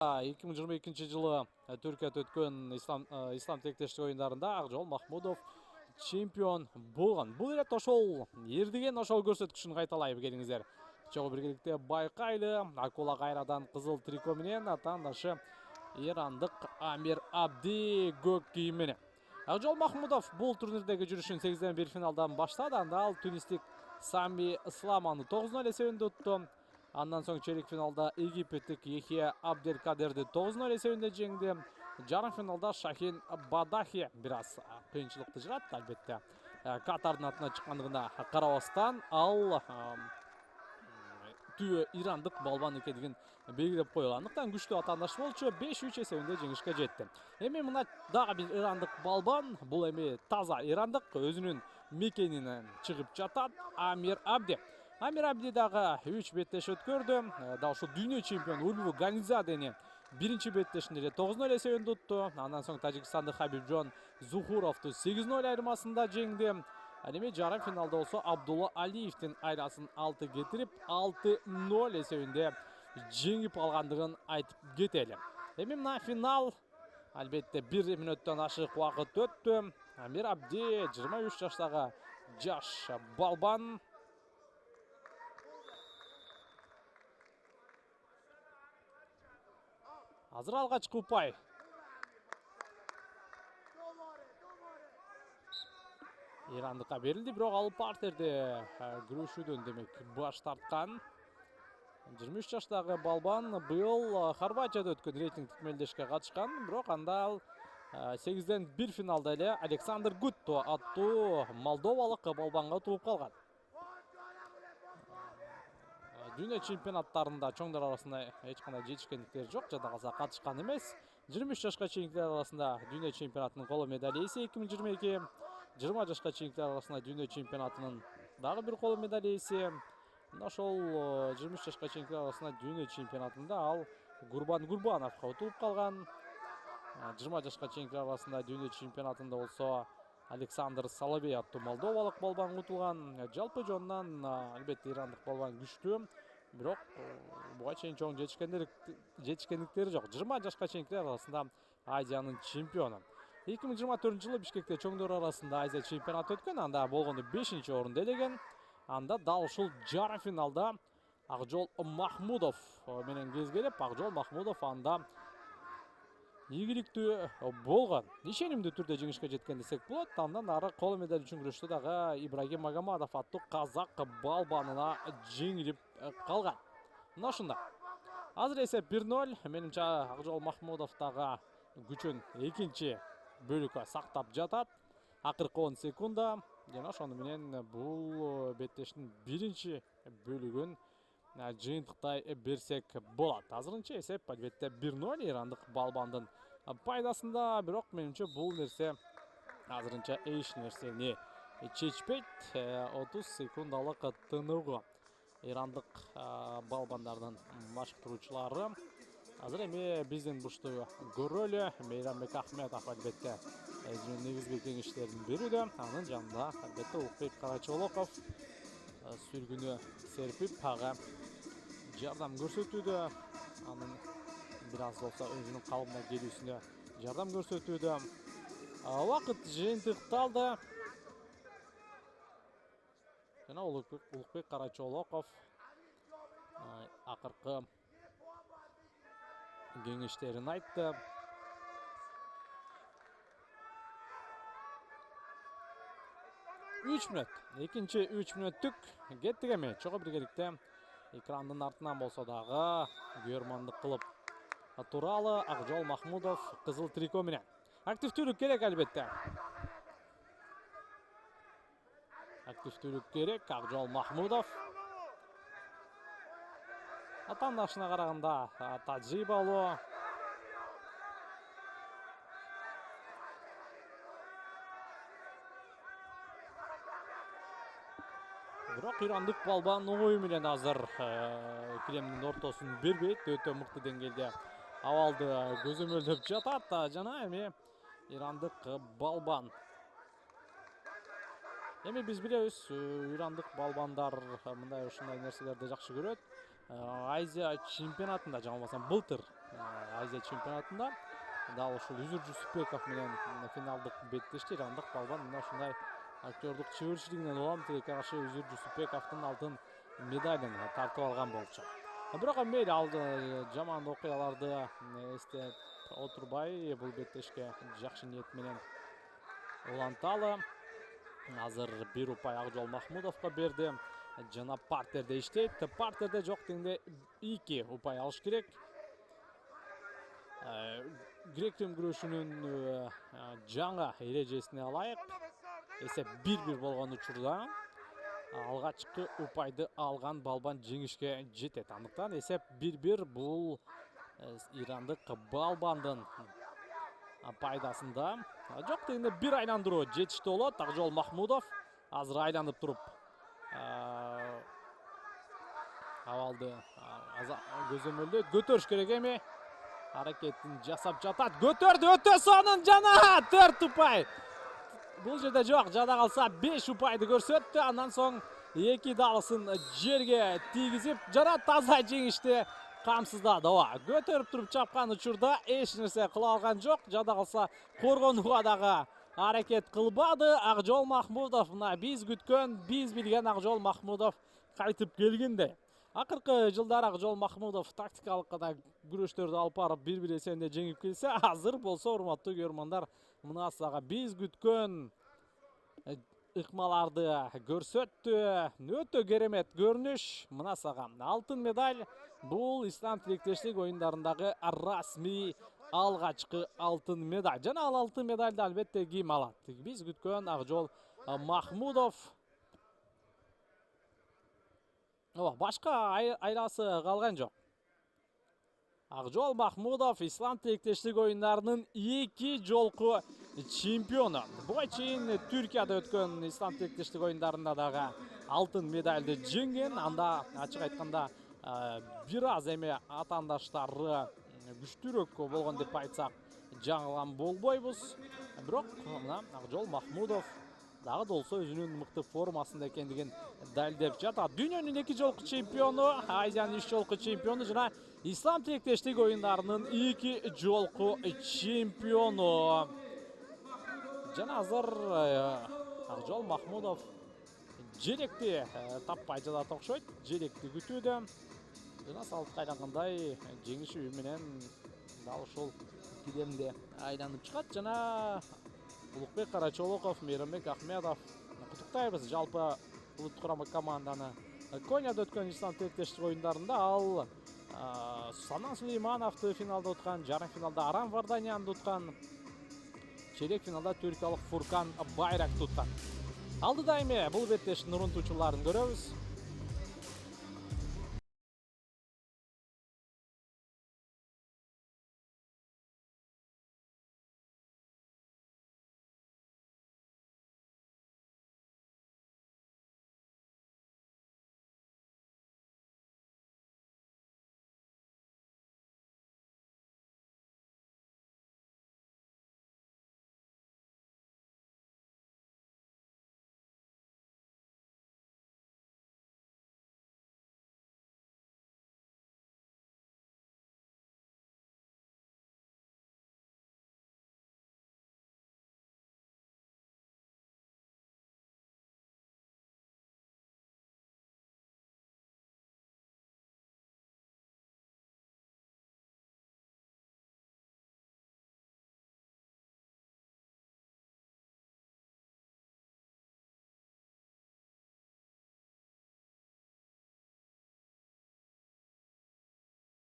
2022 жылы Түркияда өткен ислам тектештік ойындарында Ақжол Махмудов чемпион болған. Бұл рет ошол ердеген ошол көрсөткүчүн кайталайбы келиңиздер. Чогуу биргеликте байкайлы акула кайрадан кызыл трико менен атаандашы ирандык Амир Абди көк кийим менен. Ақжол Махмудов бул турнирдеги жүрүшүн 8-1 финалдан баштады. Анда ал тунистик Сами Исламаны 9-0 эсебинде утту. Андан соң чейрек финалда египеттик Ехия Абделкадерди 9-0 эсебинде жеңди. Жарым финалда Шахин Бадахи бир аз кыйынчылыкты жыратты, албетте. Катардын атына чыккандыгына карабастан ал түбө ирандык балбан экендигин белгилеп койгондуктан күчтүү атаандаш болчу 5-3 эсебинде жеңишке жетти. Эми мына дагы бир ирандык балбан, бул эми таза ирандык, өзүнүн мекенинен чыгып жатат. Амир Абди. Амир Абди дагы 3 беттеш өткөрдү. Да ошо дүйнө чемпиону Ульву Ганизадени биринчи беттешинде 9-0 эсебинде утту. Андан соң Тажикстандык Хабибжон Зухуровду 8-0 айырмасында жеңди. Ал эми жарым финалда болсо Абдулла Алиевдин айрасын 6 кетирип 6-0 эсебинде жеңип алгандыгын айтып кетели. Эми мына финал албетте 1 мүнөттөн ашык убакыт өттү. Амир Абди 23 жаштагы жаш балбан. Азыр алгачкы упай. Ирандыкка берилди, бирок ал партерде күрөшүүдөн демек баш тарткан. 23 жаштагы балбан быйыл Хорватияда өткөн рейтингдик мелдешке катышкан, бирок анда ал 8-1 финалда эле Александр Гутто аттуу молдовалык балбанга тууп калган. Дүйнө чемпионаттарында чоңдор арасында эч кандай жетишкендиктери жок, жада калса катышкан эмес. 23 жашка чейинкилер арасында дүйнө чемпионатынын коло медали ээси 2022, 20 жашка чейинкилер арасында дүйнө чемпионатынын дагы бир коло медали ээси. Мына ошол 23 жашка чейинкилер арасында дүйнө чемпионатында ал Гурбан Гурбановго утулуп калган. 20 жашка чейинкилер арасында дүйнө чемпионатында болсо Александр Соловей аттуу молдовалык балбан утулган. Жалпы жонунан албетте ирандык балбан күчтүү, бирок буга чейин чоң жетишкендиктери жок. 20 жашка чейинкилер арасында Азиянын чемпиону. 2024 жылы Бишкекте чоңдор арасында Азия чемпионаты өткөн, анда болгондо 5-орунду ээлеген. Анда дал ушул жарым финалда Ақжол Махмудов менен кезгелеп, Ақжол Махмудов анда ийгиликтүү болгон. Ишенимдүү түрдө жеңишке жеткен десек болот. Андан ары коло медаль үчүн күрөштө дагы Ибрагим Магомадов аттуу казак балбанына жеңилип калган. Мына ушундай. Азыр эсеп 1-0. Менимче Ақжол Махмудов дагы күчүн экинчи бөлүккө сактап жатат. Акыркы 10 секунда. Жана ошону менен бул беттештин биринчи бөлүгүн жыйынтыктай берсек болот. Азырынча эсеп албетте 1-0 ирандык балбандын пайдасында, бирок менимче бул нерсе азырынча эч нерсени чечпейт. 30 секундалык тыныгуу ирандык балбандардын машыктыруучулары. Азыр эми биздин бурчту көрөлү. Мейрамбек Ахметов албетте негизги кеңештерин берүүдө. Анын жанында албетте Улукбек Карачолоков сүргүнү серпип ага жардам көрсөтүүдө. Анын бир аз болсо өзүнүн калыбына келүүсүнө жардам көрсөтүүдө. Убакыт жыйынтыкталды. Жана Улукбек Карачолоков акыркы кеңештерин айтты. Экинчи 3 мүнөттүк кеттик эми. Чогуу биргеликте экрандын артынан болсо дагы көрмандык кылып туралы Ақжол Махмудов кызыл трико менен. Активдүүлүк керек албетте. Активдүүлүк керек Ақжол Махмудов. Атаандашына караганда тажрыйбалуу. Бирок ирандык балбан ою менен азыр килемдин ортосун бербейт. Өтө мыкты деңгээлде абалды көзөмөлдөп жатат. Жана эми ирандык балбан. Эми биз билебиз, ирандык балбандар мындай ушундай нерселерди жакшы көрөт. Азия чемпионатында, жамалбасам былтыр Азия чемпионатында. Дал ушул Үзүрчү Супеков менен финалдык беттешти. Ирандык балбан мына ушундай актердук чеберчилигинен улам тилекке каршы Үзүрчү Супековдун алтын медалын тартып алган болчу. Бирок мейли алды жаман окуяларды эстеп отурбай бул беттешке жакшы ниет менен уланталы. Азыр бир упай Акжол Махмудовго берди. Жана партерде иштейт. Партерде жок дегенде 2 упай алыш керек. Грек-рим күрөшүнүн жаңа эрежесине алайык. Эсеп 1-1 болгон учурда алгачкы упайды алган балбан жеңишке жетет. Андыктан эсеп 1-1 бул ирандык балбандын пайдасында. Жок дегенде бир айландыруу жетиштүү болот. Акжол Махмудов азыр айланып туруп абалды көзөмөлдөйт. Көтөрүш керек эми. Аракетин жасап жатат. Көтөрдү, өтө сонун жана 4 упай. Бул жерде жок, жада калса 5 упайды көрсөттү. Андан соң 2 далысын жерге тийгизип, жана таза жеңишти камсыздады. Көтөрүп туруп чапкан учурда эч нерсе кыла алган жок. Жада калса коргонууга дагы аракет кылбады. Акжол Махмудов мына биз күткөн, биз билген Акжол Махмудов кайтып келгенде. Акыркы жылдары Акжол Махмудов тактикалык гана күрөштөрдү алып барып 1-1 эсебинде жеңип келсе, азыр болсо урматтуу көрөрмандар мына сага биз күткөн ыкмаларды көрсөттү. Өтө керемет көрүнүш. Мына сага алтын медаль. Бул ислам тилектештик оюндарындагы расмий алгачкы алтын медаль. Жана ал алтын медальды албетте ким алат? Биз күткөн Акжол Махмудов. Башка айласы калган жок. Акжол Махмудов ислам тилектештик оюндарынын 2 жолку чемпиону. Буга чейин Түркияда өткөн ислам тилектештик оюндарында дагы алтын медальды жеңген. Анда ачык айтканда бир аз эми атаандаштары күчтүүрөөк болгон деп айтсак жаңылган болбойбуз. Бирок мына Акжол Махмудов дагы да болсо өзүнүн мыкты формасында экендигин далилдеп жатат. Дүйнөнүн 2 жолку чемпиону, Азиянын 3 жолку чемпиону жана ислам тилектештик оюндарынын 2 жолку чемпиону. Жана азыр Акжол Махмудов желекти таппай жатат окшойт. Желекти күтүүдө. Жана салтка айлангандай жеңиши менен дал ушул килемде айланып чыгат. Жана Улукбек Карачолоков, Мейрамбек Ахмедов куттуктайбыз. Жалпы улуттук курама команданы Конияда өткөн ислам тилектештик оюндарында ал Санан Сулеймановду финалда уткан, жарым финалда Арам Варданянды уткан, чейрек финалда түркиялык Фуркан Байракты уткан. Алдыда эми бул беттештин урунтуучуларын көрөбүз.